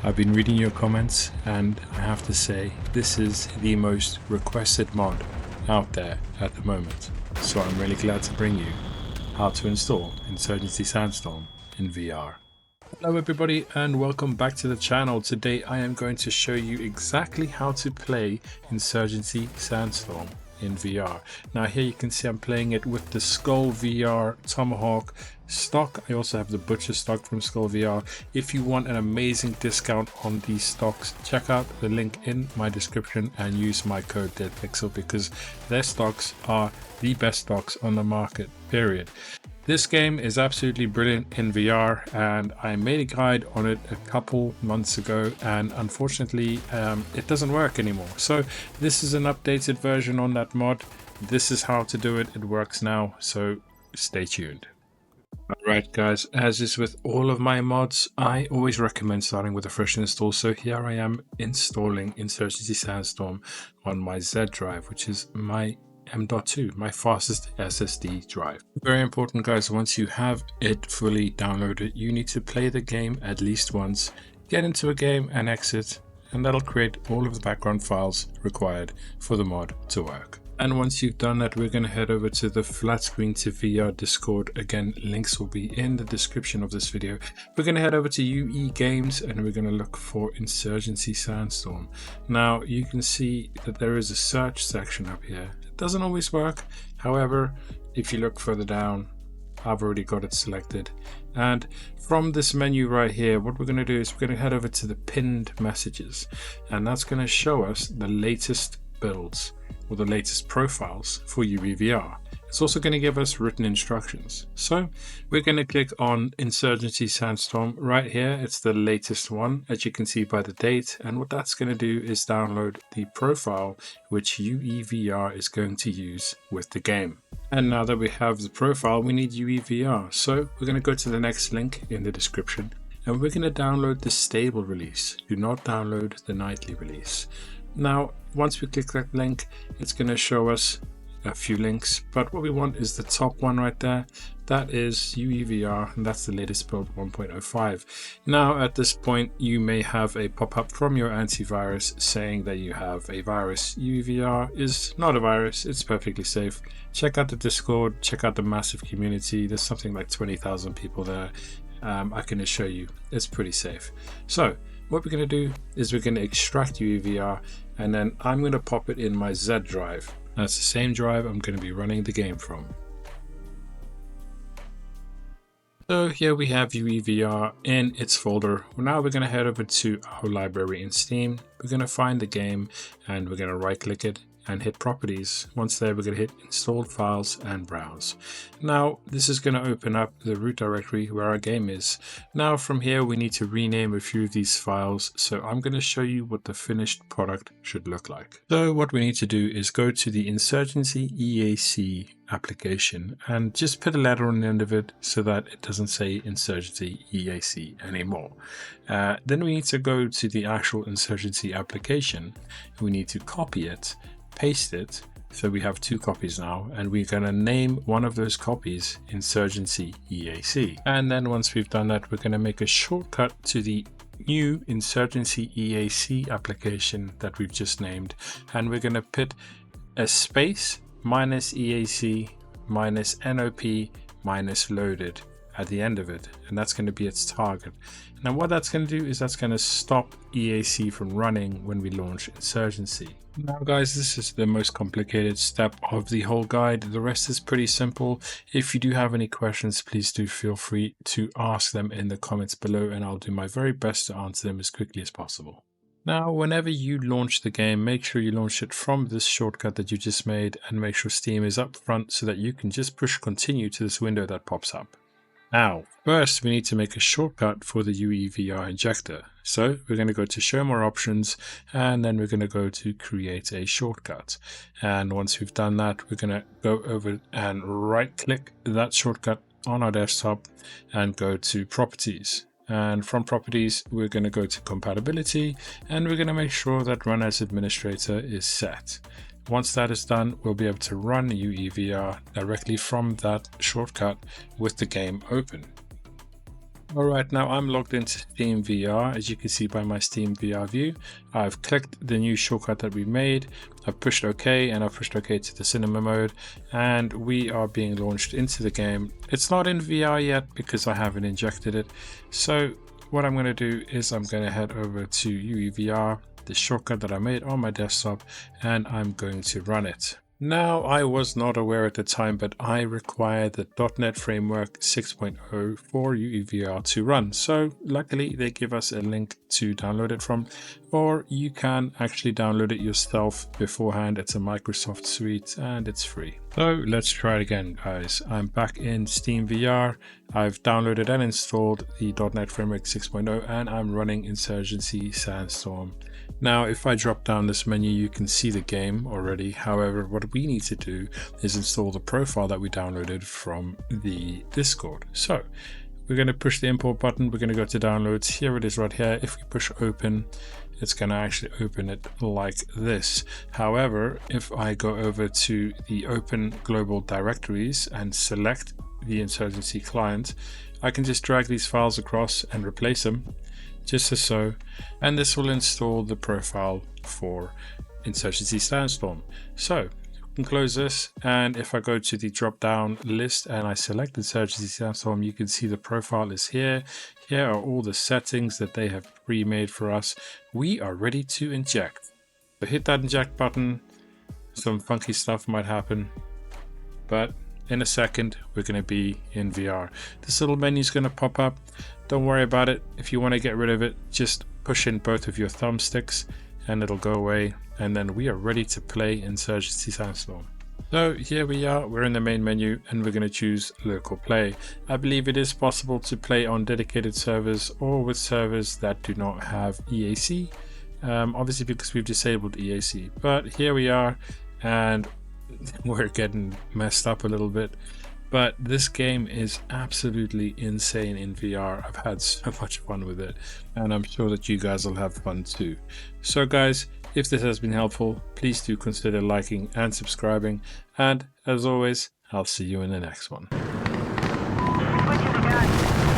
I've been reading your comments and I have to say this is the most requested mod out there at the moment. So I'm really glad to bring you how to install Insurgency Sandstorm in VR. Hello everybody and welcome back to the channel. Today I am going to show you exactly how to play Insurgency Sandstorm in VR. Now here you can see I'm playing it with the Skull VR Tomahawk stock. I also have the Butcher stock from Skull VR. If you want an amazing discount on these stocks, check out the link in my description and use my code DeadPixel because their stocks are the best stocks on the market, period. This game is absolutely brilliant in VR and I made a guide on it a couple months ago and unfortunately it doesn't work anymore. So this is an updated version on that mod. This is how to do it. It works now, so stay tuned. Alright guys, as is with all of my mods, I always recommend starting with a fresh install. So here I am installing Insurgency Sandstorm on my Z drive, which is my M.2, my fastest SSD drive. Very important guys, once you have it fully downloaded, you need to play the game at least once, get into a game and exit, and that'll create all of the background files required for the mod to work. And once you've done that, we're going to head over to the Flat Screen to VR Discord. Again, links will be in the description of this video. We're going to head over to UE Games and we're going to look for Insurgency Sandstorm. Now you can see that there is a search section up here. It doesn't always work. However, if you look further down, I've already got it selected. And from this menu right here, what we're going to do is we're going to head over to the pinned messages. And that's going to show us the latest builds or the latest profiles for UEVR. It's also going to give us written instructions. So we're going to click on Insurgency Sandstorm right here. It's the latest one, as you can see by the date. And what that's going to do is download the profile which UEVR is going to use with the game. And now that we have the profile, we need UEVR. So we're going to go to the next link in the description and we're going to download the stable release. Do not download the nightly release. Now, once we click that link, it's going to show us a few links, but what we want is the top one right there. That is UEVR, and that's the latest build 1.05. Now, at this point, you may have a pop-up from your antivirus saying that you have a virus. UEVR is not a virus, it's perfectly safe. Check out the Discord, check out the massive community. There's something like 20,000 people there. I can assure you, it's pretty safe. So, what we're going to do is we're going to extract UEVR and then I'm going to pop it in my Z drive. That's the same drive I'm going to be running the game from. So here we have UEVR in its folder. Now we're going to head over to our library in Steam. We're going to find the game and we're going to right click it and hit properties. Once there, we're going to hit installed files and browse. Now this is going to open up the root directory where our game is. Now from here we need to rename a few of these files, so I'm going to show you what the finished product should look like. So what we need to do is go to the Insurgency EAC application and just put a letter on the end of it so that it doesn't say Insurgency EAC anymore. Then we need to go to the actual Insurgency application. We need to copy it, paste it, so we have two copies now, and we're going to name one of those copies Insurgency EAC. And then once we've done that, we're going to make a shortcut to the new Insurgency EAC application that we've just named, and we're going to put a space minus EAC minus NOP minus loaded at the end of it, and that's going to be its target. Now what that's going to do is that's going to stop EAC from running when we launch Insurgency. Now guys, this is the most complicated step of the whole guide. The rest is pretty simple. If you do have any questions, please do feel free to ask them in the comments below and I'll do my very best to answer them as quickly as possible. Now, whenever you launch the game, make sure you launch it from this shortcut that you just made and make sure Steam is up front so that you can just push continue to this window that pops up. Now, first we need to make a shortcut for the UEVR injector. So we're going to go to show more options and then we're going to go to create a shortcut. And once we've done that, we're going to go over and right click that shortcut on our desktop and go to properties. And from properties, we're going to go to compatibility and we're going to make sure that run as administrator is set. Once that is done, we'll be able to run UEVR directly from that shortcut with the game open. Alright, now I'm logged into Steam VR. As you can see by my Steam VR view, I've clicked the new shortcut that we made, I've pushed OK, and I've pushed OK to the cinema mode, and we are being launched into the game. It's not in VR yet because I haven't injected it. So what I'm going to do is I'm going to head over to UEVR, the shortcut that I made on my desktop, and I'm going to run it. Now, I was not aware at the time, but I require the .NET Framework 6.0 for UEVR to run. So luckily they give us a link to download it from, or you can actually download it yourself beforehand. It's a Microsoft suite and it's free. So let's try it again, guys. I'm back in Steam VR. I've downloaded and installed the .NET Framework 6.0 and I'm running Insurgency Sandstorm. Now, if I drop down this menu, you can see the game already. However, what we need to do is install the profile that we downloaded from the Discord. So we're going to push the import button. We're going to go to downloads. Here it is right here. If we push open, it's going to actually open it like this. However, if I go over to the open global directories and select the Insurgency client, I can just drag these files across and replace them. Just as so, and this will install the profile for Insurgency Sandstorm. So we can close this, and if I go to the drop down list and I select Insurgency Sandstorm, you can see the profile is here. Here are all the settings that they have pre-made for us. We are ready to inject. So hit that inject button. Some funky stuff might happen, but in a second we're going to be in VR. This little menu is going to pop up. Don't worry about it. If you want to get rid of it, just push in both of your thumbsticks and it'll go away, and then we are ready to play Insurgency Sandstorm. So here we are, we're in the main menu and we're going to choose local play. I believe it is possible to play on dedicated servers or with servers that do not have EAC, obviously because we've disabled EAC, but here we are and we're getting messed up a little bit. But this game is absolutely insane in VR. I've had so much fun with it, and I'm sure that you guys will have fun too. So guys, if this has been helpful, please do consider liking and subscribing. And as always, I'll see you in the next one. Switching to gun.